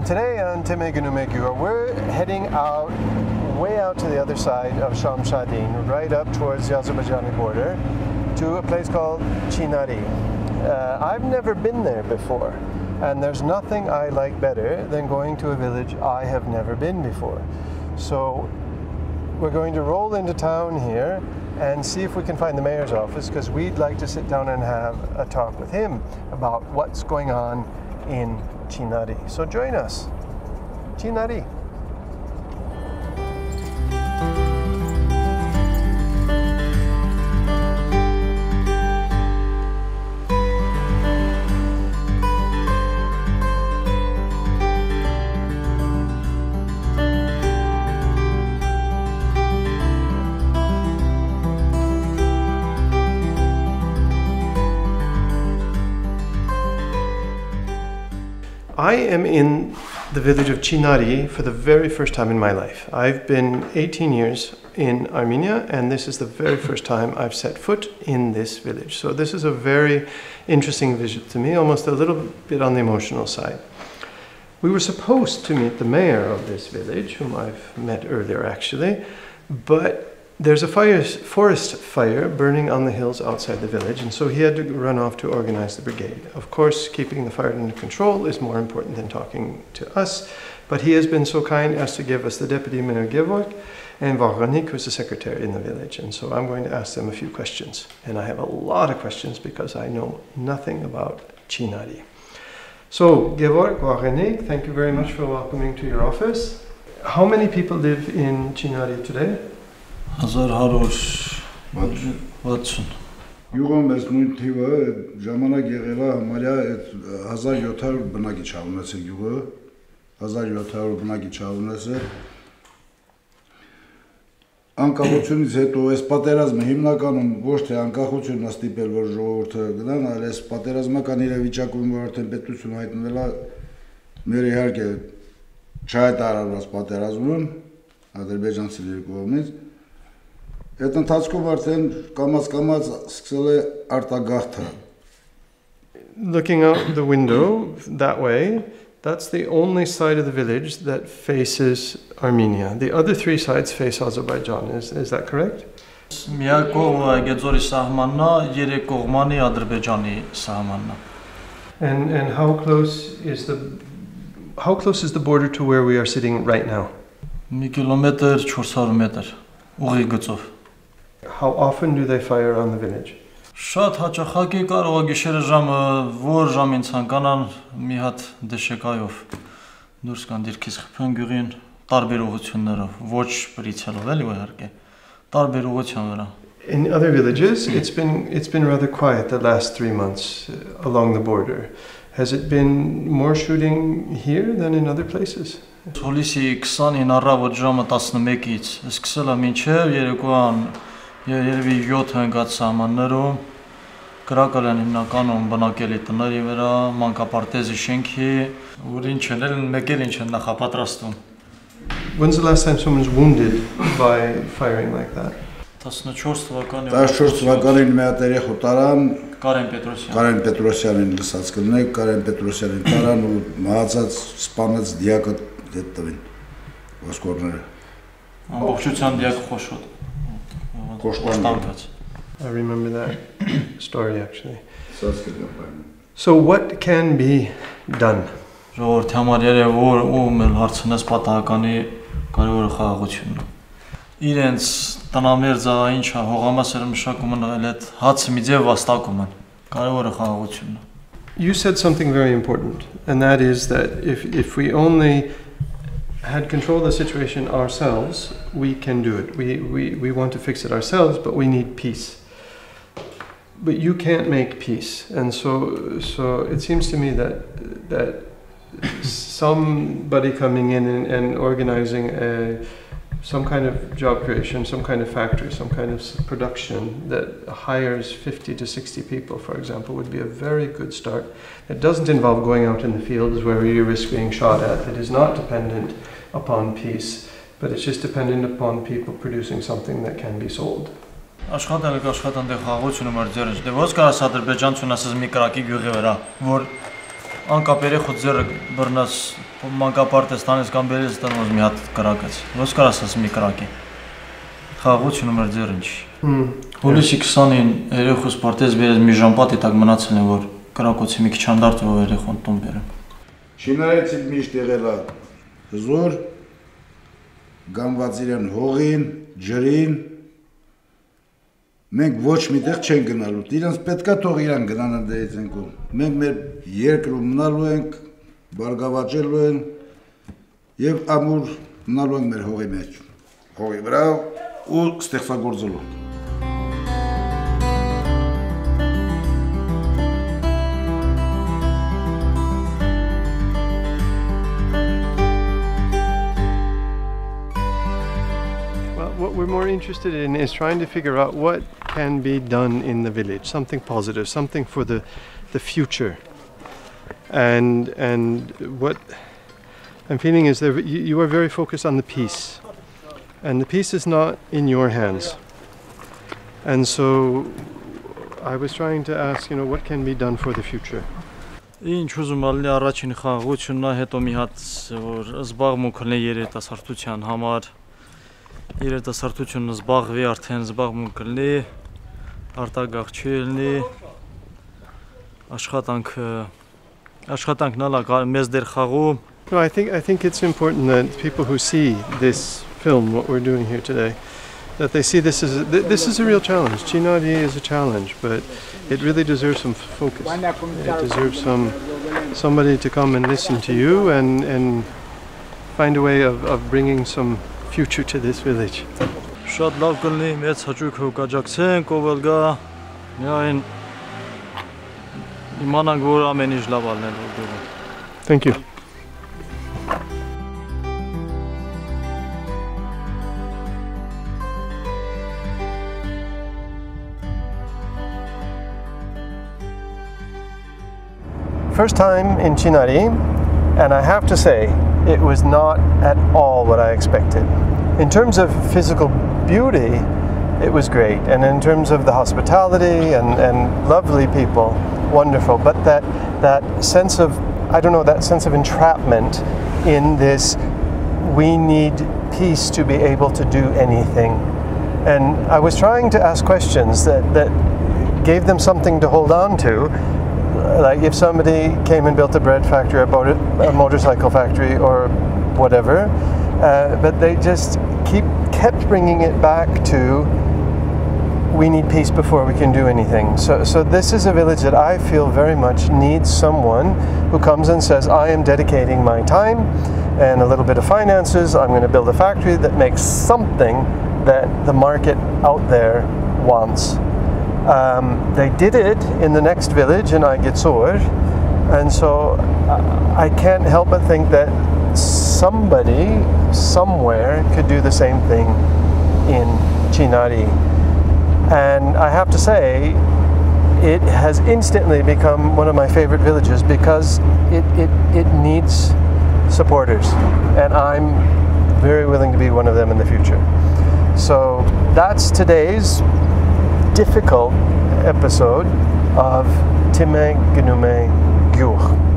Today on Թիմը գնում, we're heading out, way out to the other side of Shamshadin, right up towards the Azerbaijani border, to a place called Chinari. I've never been there before, and there's nothing I like better than going to a village I have never been before. So we're going to roll into town here and see if we can find the mayor's office, because we'd like to sit down and have a talk with him about what's going on in Chinari. So join us. Chinari. I am in the village of Chinari for the very first time in my life. I've been 18 years in Armenia, and this is the very first time I've set foot in this village. So this is a very interesting visit to me, almost a little bit on the emotional side. We were supposed to meet the mayor of this village, whom I've met earlier actually, but there's a forest fire burning on the hills outside the village, and so he had to run off to organize the brigade. Of course, keeping the fire under control is more important than talking to us, but he has been so kind as to give us the deputy mayor Gevor and Varanik, who's the secretary in the village. And so I'm going to ask them a few questions. And I have a lot of questions because I know nothing about Chinari. So, Gevor, Varanik, thank you very much for welcoming to your office. How many people live in Chinari today? Գյուղում ես նյութիվը ժամանակ եղել է համարյա 1700 բնակիչ ունեցել գյուղը 1700 բնակիչ ունեցել անկախությունից հետո այս պատերազմը հիմնականում ոչ թե անկախությունն է ստիպել որ ժողովուրդը գնան այլ այս պատերազմական իրավիճակում որ արդեն պետություն հայտնվել է մեր իհարկե չհայտարարված պատերազմում ադրբեջանցիների կողմից Այդ ընթացքում արդեն կամաց-կամաց սկսել է արտագաղթը Looking out the window that way, that's the only side of the village that faces Armenia. The other three sides face Azerbaijan. Is that correct? Միակ կողմը Գեձորի սահմանն է, երեք կողմանի Ադրբեջանի սահմանն է. And how close is the border to where we are sitting right now? Մի կիլոմետր 400 մետր ուղի գծով. How often do they fire on the village? Շատ հաճախակի կարող է գիշերը ժամը որ ժամին ցանկանան մի հատ դեշեկայով դուրս կան դիրքից խփեն գյուղին տարբեր ուղություններով ոչ բրիցելով էլի իհարկե տարբեր ուղության վրա In other villages it's been rather quiet the last 3 months along the border. Has it been more shooting here than in other places? Հուլիսի 20-ին առավոտ ժամը 11-ից սկսել է մինչև երեկոյան Երևի 7 հնգած սահմաններում կրակալ են հիմնականում բնակելի տների վրա, մանկապարտեզի շենքի, որ ինչ են մեկ էլ ինչ են նախապատրաստում. When's the last time someone's wounded by firing like that? 14 թվականին 14 թվականին մի հատ երեխա տարան Կարեն Պետրոսյանին լսած կլինեք, Կարեն Պետրոսյանին տարան ու մահացած սպանած դիակը դետ տվին ոսկորները. Ամբողջության դիակը խոշոտ. I remember that story actually. So what can be done? Ժողովրդի համար երևի որ ում էլ հարցնես պատահականի կարևոր խաղաղությունն է. Իրենց տնամերձա ինչա հողամասերը մշակում են այդ հացը միջև վաստակում են. Կարևորը խաղաղությունն է. You said something very important, and that is that if we only had control of the situation ourselves, we can do it. We want to fix it ourselves, but we need peace. But you can't make peace, and so it seems to me that somebody coming in and organizing some kind of job creation, some kind of factory, some kind of production that hires 50 to 60 people, for example, would be a very good start. It doesn't involve going out in the fields where you risk being shot at. It is not dependent upon peace, but it's just dependent upon people producing something that can be sold. Աշխատել եք աշխատանդեղ խաղաղությունը մեր ձեռը։ Դե ո՞նց կարաս ադրբեջանցուն ասես մի կրակի գյուղի վրա, որ անկապերի խոձերը բռնած մանկապարտեստանից կամ բերես տնոց մի հատ կրակեց։ Ոնց կարաս ասես մի կրակի։ Խաղաղություն մեր ձեր ինչ։ Հուլիսի 20-ին երեխուս պարտեզ բերես մի ժամպատի տակ մնացել են, որ կրակոցի մի քիչ անդարտ ու երեխուն տուն բերեմ։ Չինարիցի միշտ եղել է հզոր, գանված իրեն հողին, ջրին, մենք ոչ միտեղ չենք գնալու, իրանց պետքա թող իրան գնան ընդերից ենք ու, մենք մեր երկրում մնալու ենք, բարգավաճելու են և ամուր մնալու ենք մեր հողի մեջ, հողի վրա ու ստեղծագործելու։ What we're more interested in is trying to figure out what can be done in the village, something positive, something for the future. And what I'm feeling is that you are very focused on the peace, and the peace is not in your hands. And so I was trying to ask, what can be done for the future? Ինչ ուզում ալի առաջին խաղաղությունն է, հետո մի հատ որ զբաղմունքն է երիտասարդության համար երիտասարդությունը զբաղվի արդեն զբաղմունք լինի, արտագաղթի լինի, աշխատանքն ալա մեզ դեր խաղում. No, I think it's important that people who see this film, what we're doing here today, that they see this is a real challenge. Chinari is a challenge, but it really deserves some focus. It deserves somebody to come and listen to you and find a way of bringing some future to this village. Շատ լավ կլինի մեծ հաճույք կաջակցենք, ով էլ գա, միայն իմանանք, որ ամեն ինչ լավ ալնելու։ Thank you. First time in Chinari, and I have to say, it was not at all what I expected. In terms of physical beauty, it was great, and in terms of the hospitality and lovely people, wonderful. But that sense of, I don't know, that sense of entrapment in this, we need peace to be able to do anything. And I was trying to ask questions that gave them something to hold on to. Like if somebody came and built a bread factory, a motorcycle factory, or whatever, but they just kept bringing it back to, we need peace before we can do anything. So this is a village that I feel very much needs someone who comes and says, I am dedicating my time and a little bit of finances. I'm going to build a factory that makes something that the market out there wants. They did it in the next village in Agitsur, and so I can't help but think that somebody somewhere could do the same thing in Chinari. And I have to say, it has instantly become one of my favorite villages because it needs supporters, and I'm very willing to be one of them in the future. So that's today's difficult episode of Թիմը գնում գյուղ.